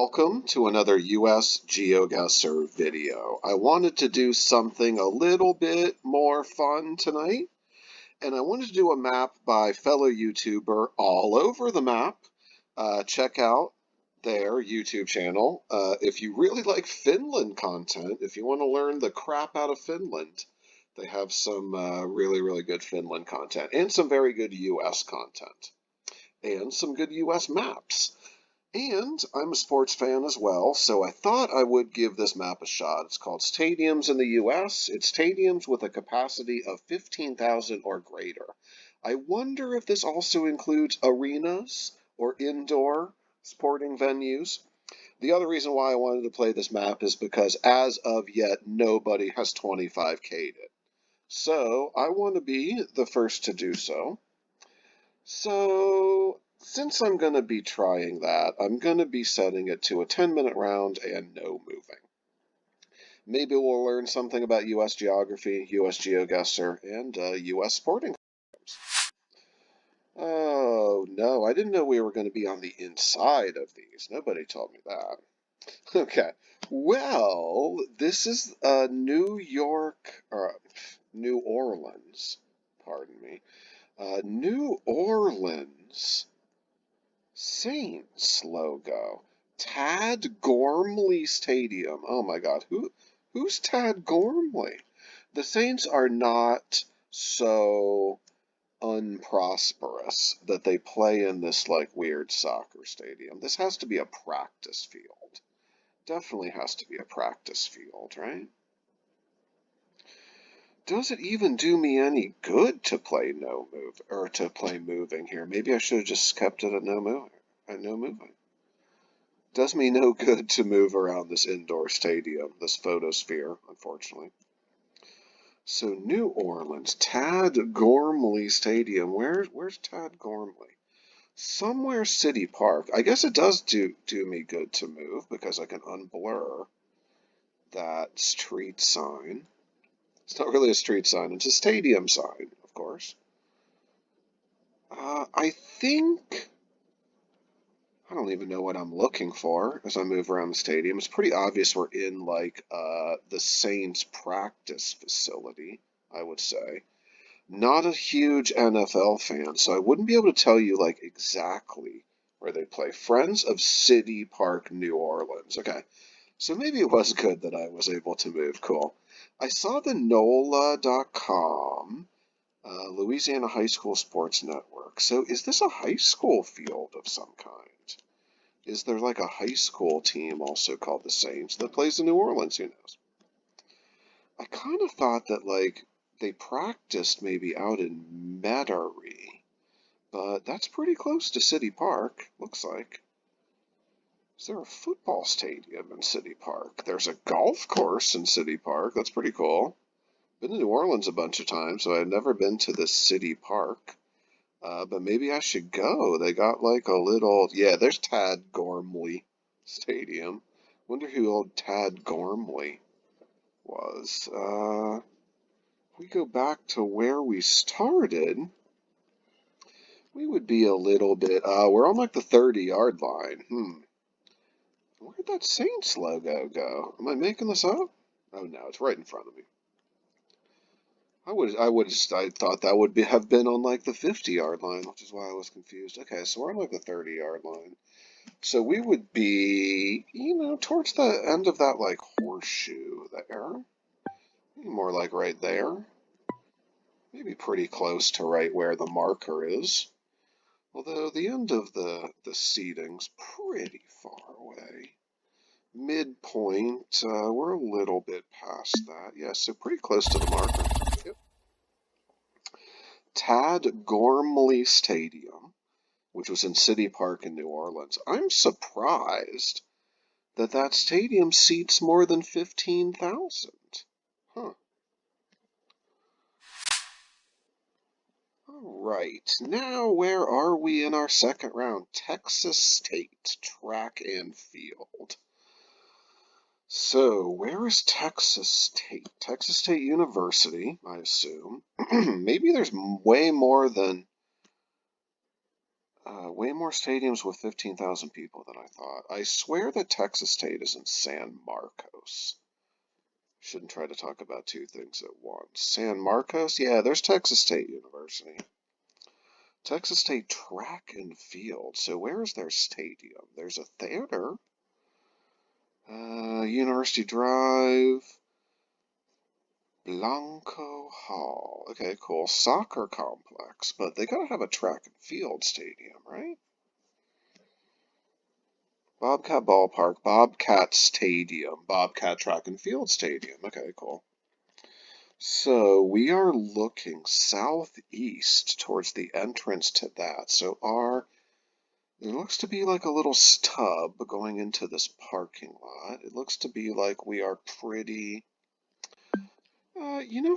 Welcome to another US Geoguessr video. I wanted to do something a little bit more fun tonight, and I wanted to do a map by fellow YouTuber all over the map. Check out their YouTube channel. If you really like Finland content, if you want to learn the crap out of Finland, they have some really good Finland content, and some very good US content, and some good US maps. And I'm a sports fan as well, so I thought I would give this map a shot. It's called Stadiums in the US. It's stadiums with a capacity of 15,000 or greater. I wonder if this also includes arenas or indoor sporting venues. The other reason why I wanted to play this map is because as of yet, nobody has 25K'd it. So I want to be the first to do so. So since I'm going to be trying that, I'm going to be setting it to a 10-minute round and no moving. Maybe we'll learn something about US geography, US Geoguessr, and US sporting programs. Oh, no, I didn't know we were going to be on the inside of these. Nobody told me that. Okay, well, this is New Orleans, pardon me. New Orleans Saints logo. Tad Gormley Stadium. Oh my God, who's Tad Gormley? The Saints are not so unprosperous that they play in this like weird soccer stadium. This has to be a practice field. Definitely has to be a practice field, right? Does it even do me any good to play no move or to play moving here? Maybe I should have just kept it at no moving. Does me no good to move around this indoor stadium, this photosphere, unfortunately. So New Orleans, Tad Gormley Stadium. Where's Tad Gormley? Somewhere City Park. I guess it does do me good to move because I can unblur that street sign. It's not really a street sign, it's a stadium sign, of course. I think, I don't even know what I'm looking for as I move around the stadium. It's pretty obvious we're in like the Saints practice facility, I would say. Not a huge NFL fan, so I wouldn't be able to tell you like exactly where they play. Friends of City Park, New Orleans. Okay, so maybe it was good that I was able to move. Cool. I saw the NOLA.com, Louisiana High School Sports Network. So is this a high school field of some kind? Is there like a high school team also called the Saints that plays in New Orleans? Who knows? I kind of thought that like they practiced maybe out in Metairie, but that's pretty close to City Park, looks like. Is there a football stadium in City Park? There's a golf course in City Park. That's pretty cool. Been to New Orleans a bunch of times, so I've never been to the City Park. But maybe I should go. They got like a little, yeah, there's Tad Gormley Stadium. Wonder who old Tad Gormley was. If we go back to where we started, we would be a little bit, we're on like the 30-yard line. Where'd that Saints logo go? Am I making this up? Oh no, it's right in front of me. I thought that would have been on like the 50-yard line, which is why I was confused. Okay, so we're on like the 30-yard line. So we would be, towards the end of that like horseshoe there. Maybe more like right there. Maybe pretty close to right where the marker is. Although the end of the seating's pretty far away. Midpoint, we're a little bit past that. Yeah, so pretty close to the marker. Yep. Tad Gormley Stadium, which was in City Park in New Orleans. I'm surprised that that stadium seats more than 15,000. Huh. All right, now where are we in our second round? Texas State, track and field. So, where is Texas State? Texas State University, I assume. Maybe there's way more than Way more stadiums with 15,000 people than I thought. I swear that Texas State is in San Marcos. Shouldn't try to talk about two things at once. San Marcos? Yeah, there's Texas State University. Texas State Track and Field. So where is their stadium? There's a theater. University Drive. Blanco Hall. Okay, cool. Soccer complex. But they gotta have a track and field stadium, right? Bobcat Ballpark, Bobcat Stadium, Bobcat Track and Field Stadium. Okay, cool. So we are looking southeast towards the entrance to that. So there looks to be like a little stub going into this parking lot. It looks to be like we are pretty,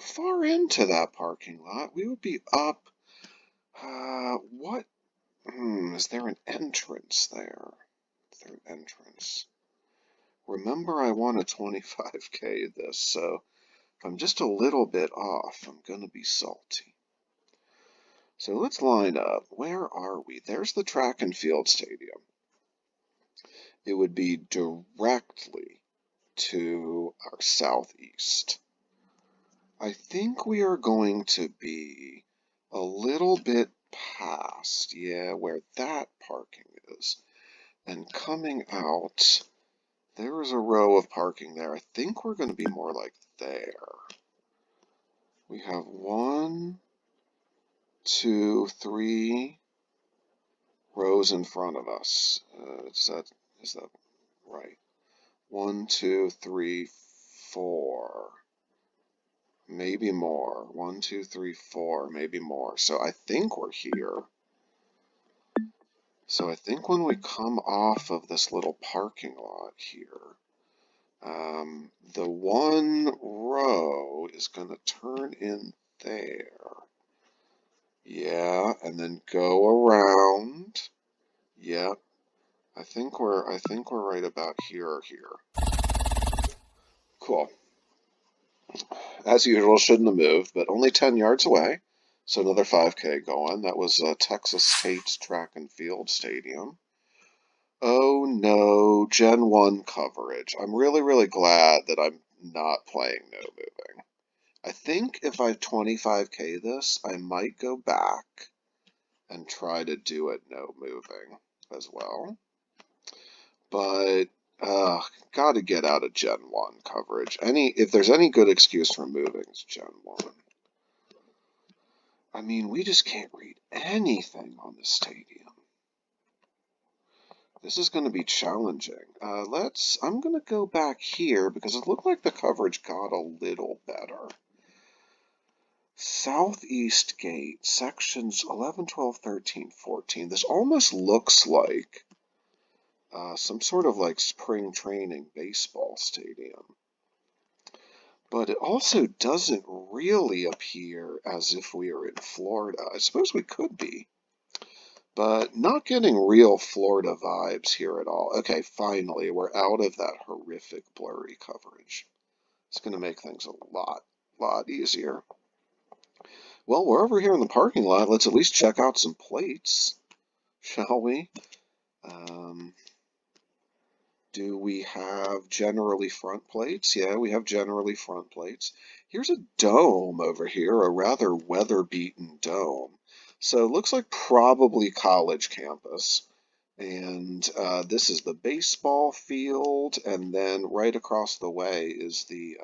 far into that parking lot. We would be up, what, is there an entrance there? Is there an entrance? Remember, I want to 25K this, so if I'm just a little bit off, I'm going to be salty. So let's line up. Where are we? There's the track and field stadium. It would be directly to our southeast. I think we are going to be a little bit past, yeah, where that parking is. And coming out, there is a row of parking there. I think we're going to be more like there. We have 1, 2, 3 rows in front of us. Is that right? 1, 2, 3, 4. Maybe more. 1, 2, 3, 4. Maybe more. So I think we're here. So I think when we come off of this little parking lot here, the one row is going to turn in there. Yeah, and then go around. Yep. I think we're right about here or here. Cool. As usual, shouldn't have moved, but only 10 yards away. So another 5K going. That was Texas State's Track and Field Stadium. Oh no, Gen 1 coverage. I'm really, really glad that I'm not playing no moving. I think if I 25K this, I might go back and try to do it no moving as well. But gotta get out of Gen 1 coverage. If there's any good excuse for moving, it's Gen 1. I mean, we just can't read anything on the stadium. This is going to be challenging. I'm going to go back here because it looked like the coverage got a little better. Southeast Gate, sections 11, 12, 13, 14. This almost looks like some sort of like spring training baseball stadium. But it also doesn't really appear as if we are in Florida. I suppose we could be. But not getting real Florida vibes here at all. Okay, finally, we're out of that horrific blurry coverage. It's going to make things a lot easier. Well, we're over here in the parking lot. Let's at least check out some plates, shall we? Do we have generally front plates? Yeah, we have generally front plates. Here's a dome over here, a rather weather-beaten dome. So it looks like probably college campus. And this is the baseball field, and then right across the way is the,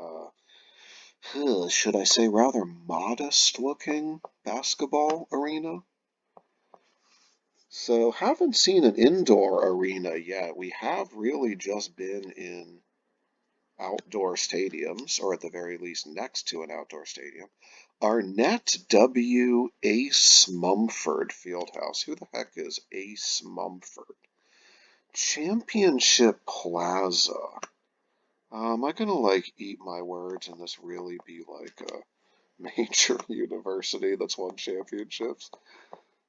should I say, rather modest-looking basketball arena. So haven't seen an indoor arena yet. We have really just been in outdoor stadiums, or at the very least next to an outdoor stadium. Arnett W. Ace Mumford Fieldhouse. Who the heck is Ace Mumford? Championship Plaza. Am I gonna like eat my words and this really be like a major university that's won championships?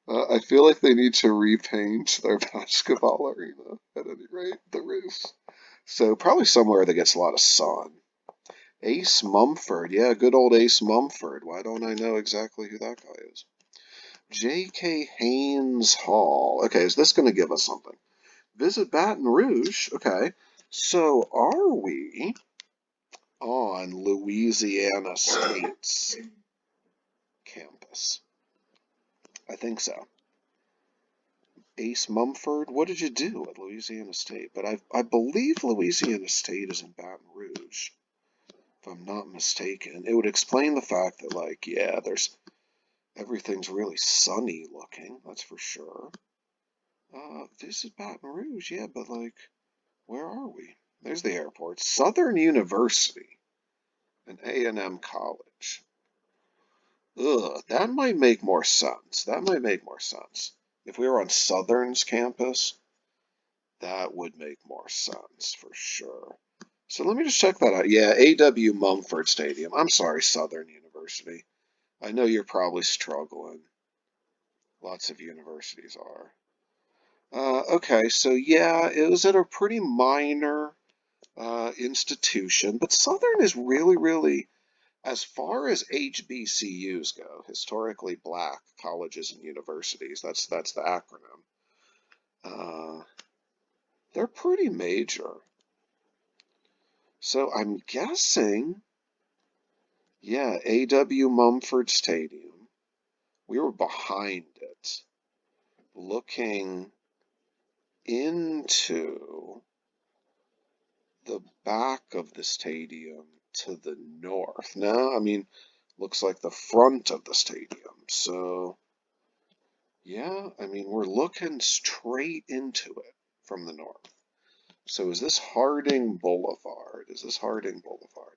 I feel like they need to repaint their basketball arena at any rate, the roof. So probably somewhere that gets a lot of sun. Ace Mumford, yeah, good old Ace Mumford. Why don't I know exactly who that guy is? J.K. Haynes Hall. Okay, is this going to give us something? Visit Baton Rouge. Okay, so are we on Louisiana State's campus? I think so. Ace Mumford, what did you do at Louisiana State? But I believe Louisiana State is in Baton Rouge, if I'm not mistaken. It would explain the fact that, like, yeah, everything's really sunny looking, that's for sure. Visit Baton Rouge, yeah, but like, where are we? There's the airport. Southern University, an A&M college. Ugh, that might make more sense. That might make more sense. If we were on Southern's campus, that would make more sense for sure. So let me just check that out. Yeah, A.W. Mumford Stadium. I'm sorry, Southern University. I know you're probably struggling. Lots of universities are. Okay, so yeah, it was at a pretty minor institution, but Southern is really, really, as far as HBCUs go, historically black colleges and universities, that's the acronym. Uh, they're pretty major. So I'm guessing, yeah, A.W. Mumford Stadium. We were behind it, looking into the back of the stadium to the north. No, I mean, looks like the front of the stadium. So, yeah, I mean, we're looking straight into it from the north. So is this Harding Boulevard? Is this Harding Boulevard?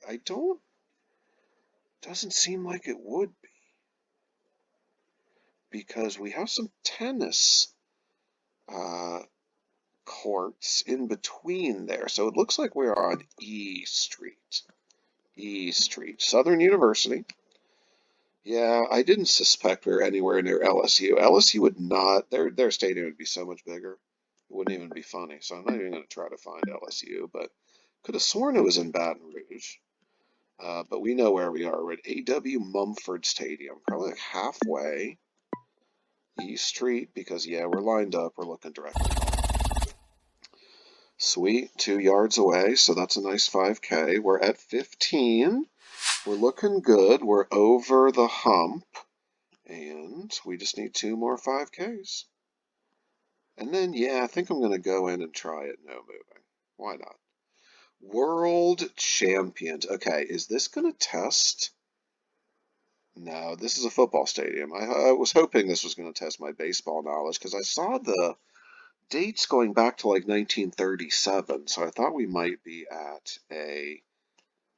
Doesn't seem like it would be, because we have some tennis uh, courts in between there. So it looks like we're on E Street. E Street. Southern University. Yeah, I didn't suspect we were anywhere near LSU. LSU would not, their stadium would be so much bigger. It wouldn't even be funny. So I'm not even going to try to find LSU, but could have sworn it was in Baton Rouge. But we know where we are. We're at A.W. Mumford Stadium, probably like halfway East Street, because yeah, we're lined up. We're looking directly. Sweet, 2 yards away, so that's a nice 5K. We're at 15. We're looking good. We're over the hump. And we just need 2 more 5Ks. And then, yeah, I think I'm going to go in and try it no moving. Why not? World Champions. Okay, is this going to test? No, this is a football stadium. I was hoping this was going to test my baseball knowledge, because I saw the dates going back to like 1937, so I thought we might be at a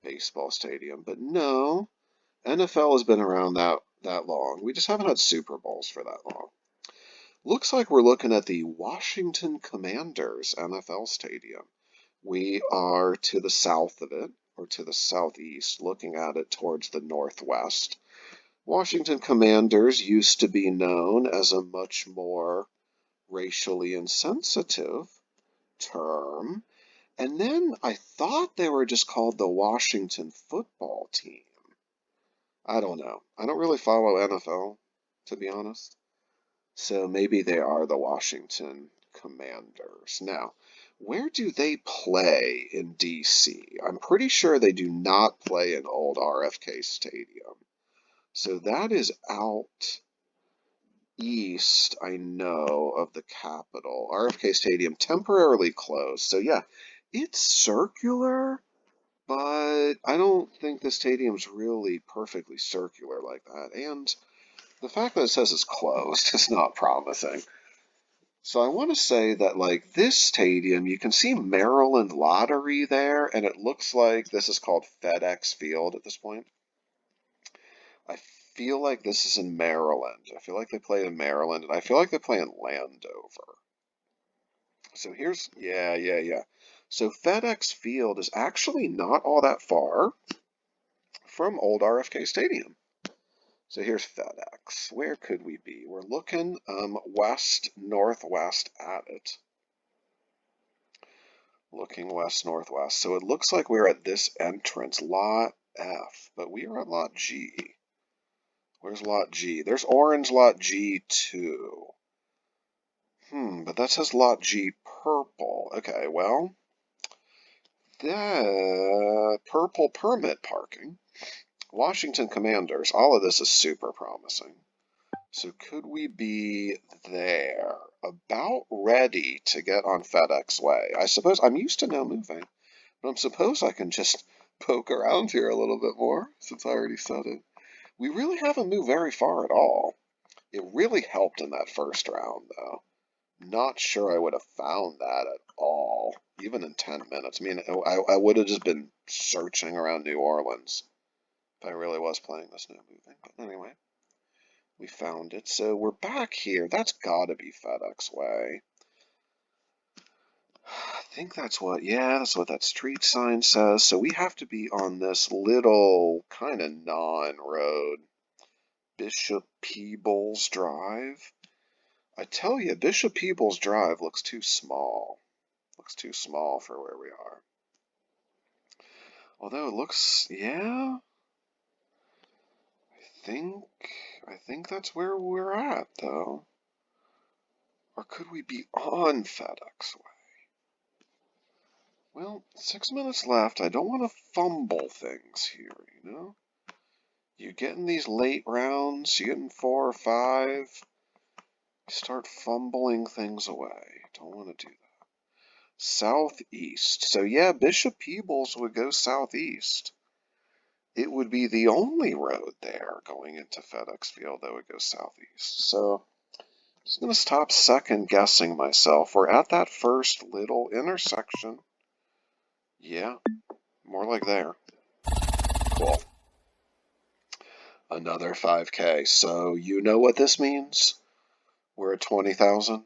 baseball stadium. But no, NFL has been around that long. We just haven't had Super Bowls for that long. Looks like we're looking at the Washington Commanders NFL Stadium. We are to the south of it, or to the southeast, looking at it towards the northwest. Washington Commanders used to be known as a much more racially insensitive term. And then I thought they were just called the Washington Football Team. I don't know. I don't really follow NFL, to be honest. So maybe they are the Washington Commanders. Now, where do they play in DC? I'm pretty sure they do not play in old RFK Stadium. So that is out east, I know, of the Capitol. RFK Stadium temporarily closed. So yeah, it's circular, but I don't think the stadium's really perfectly circular like that. And the fact that it says it's closed is not promising. So I want to say that, like, this stadium, you can see Maryland Lottery there, and it looks like this is called FedEx Field at this point. I feel like this is in Maryland. I feel like they play in Maryland, and I feel like they play in Landover. So here's, yeah. So FedEx Field is actually not all that far from old RFK Stadium. So here's FedEx. Where could we be? We're looking west, northwest at it. Looking west, northwest. So it looks like we're at this entrance, lot F, but we are at lot G. Where's lot G? There's orange lot G too. But that says lot G purple. Okay, well, the purple permit parking. Washington Commanders. All of this is super promising. So could we be there? About ready to get on FedEx Way. I suppose I'm used to no moving, but I suppose I can just poke around here a little bit more since I already said it. We really haven't moved very far at all. It really helped in that first round, though. Not sure I would have found that at all, even in 10 minutes. I mean, I would have just been searching around New Orleans if I really was playing this no moving. But anyway, we found it. So we're back here. That's gotta be FedEx Way. I think that's what, yeah, that's what that street sign says. So we have to be on this little kind of non-road, Bishop Peebles Drive. I tell you, Bishop Peebles Drive looks too small. Looks too small for where we are. Although it looks, yeah, think, I think that's where we're at, though. Or could we be on FedEx Way? Well, 6 minutes left. I don't want to fumble things here, you know? You get in these late rounds, you get in 4 or 5, you start fumbling things away. Don't want to do that. Southeast. So yeah, Bishop Peebles would go southeast. It would be the only road there going into FedEx Field that would go southeast. So I'm just going to stop second guessing myself. We're at that first little intersection. Yeah, more like there. Cool. Another 5K. So you know what this means? We're at 20,000.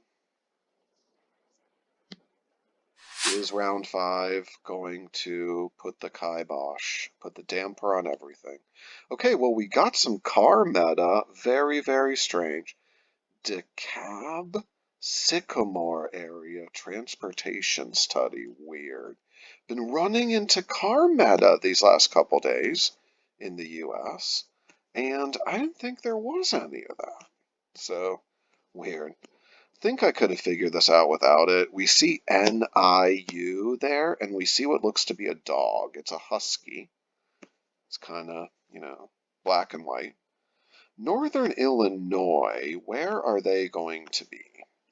Is round 5 going to put the kibosh, put the damper on everything? Okay, well, we got some car meta. Very, very strange. DeKalb Sycamore area transportation study. Weird. Been running into car meta these last couple days in the US, and I didn't think there was any of that. So, weird. Think I could have figured this out without it. We see NIU there, and we see what looks to be a dog. It's a husky. It's kind of, black and white. Northern Illinois, where are they going to be?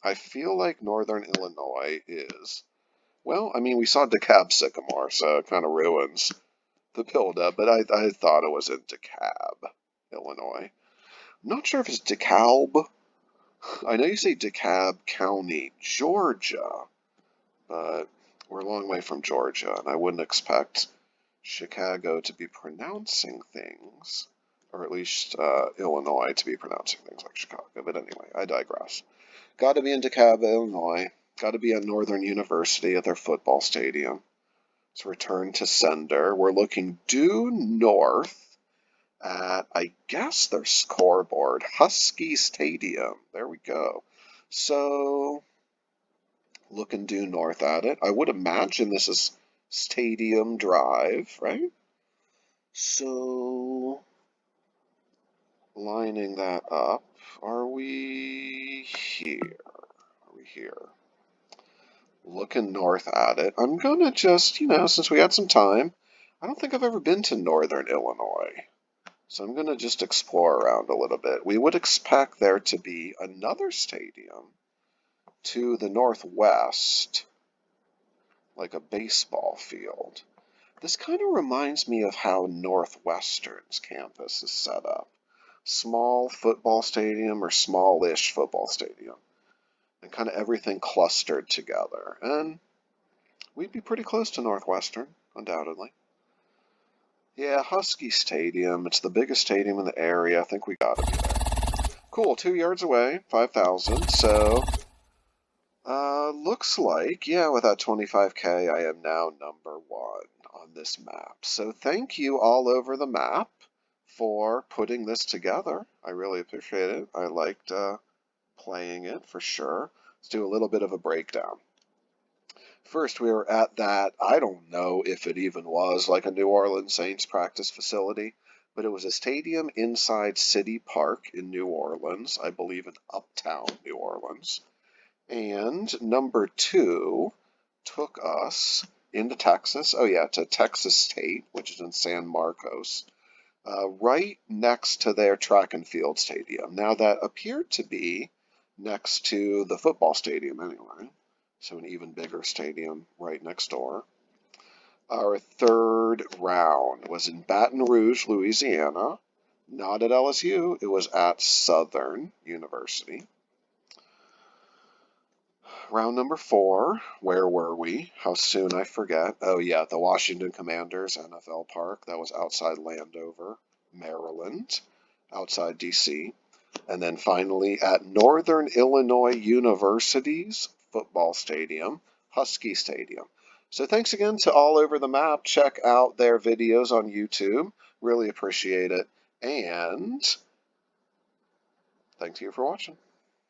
I feel like Northern Illinois is, well, I mean, we saw DeKalb Sycamore, so it kind of ruins the buildup, but I thought it was in DeKalb, Illinois. I'm not sure if it's DeKalb. I know you say DeKalb County, Georgia, but we're a long way from Georgia, and I wouldn't expect Chicago to be pronouncing things, or at least Illinois to be pronouncing things like Chicago. But anyway, I digress. Got to be in DeKalb, Illinois. Got to be at Northern University at their football stadium. Let's return to sender. We're looking due north at, I guess, their scoreboard, Husky Stadium. There we go. So, looking due north at it. I would imagine this is Stadium Drive, right? So, lining that up, are we here? Are we here? Looking north at it. I'm gonna just, since we had some time, I don't think I've ever been to Northern Illinois. So I'm going to just explore around a little bit. We would expect there to be another stadium to the northwest, like a baseball field. This kind of reminds me of how Northwestern's campus is set up. Small football stadium or smallish football stadium. And kind of everything clustered together. And we'd be pretty close to Northwestern, undoubtedly. Yeah, Husky Stadium. It's the biggest stadium in the area. I think we gotta be there. Cool, 2 yards away, 5,000. So, looks like, yeah, with that 25K, I am now number 1 on this map. So thank you all over the map for putting this together. I really appreciate it. I liked playing it for sure. Let's do a little bit of a breakdown. First, we were at that, I don't know if it even was like a New Orleans Saints practice facility, but it was a stadium inside City Park in New Orleans, I believe in uptown New Orleans. And number 2 took us into Texas. Oh yeah, to Texas State, which is in San Marcos, right next to their track and field stadium. Now that appeared to be next to the football stadium anyway, so an even bigger stadium right next door. Our third round was in Baton Rouge, Louisiana. Not at LSU, it was at Southern University. Round number 4, where were we? How soon I forget. Oh yeah, the Washington Commanders NFL Park. That was outside Landover, Maryland, outside DC. And then finally at Northern Illinois University's football stadium, Husky Stadium. So thanks again to All Over the Map. Check out their videos on YouTube. Really appreciate it. And thanks to you for watching.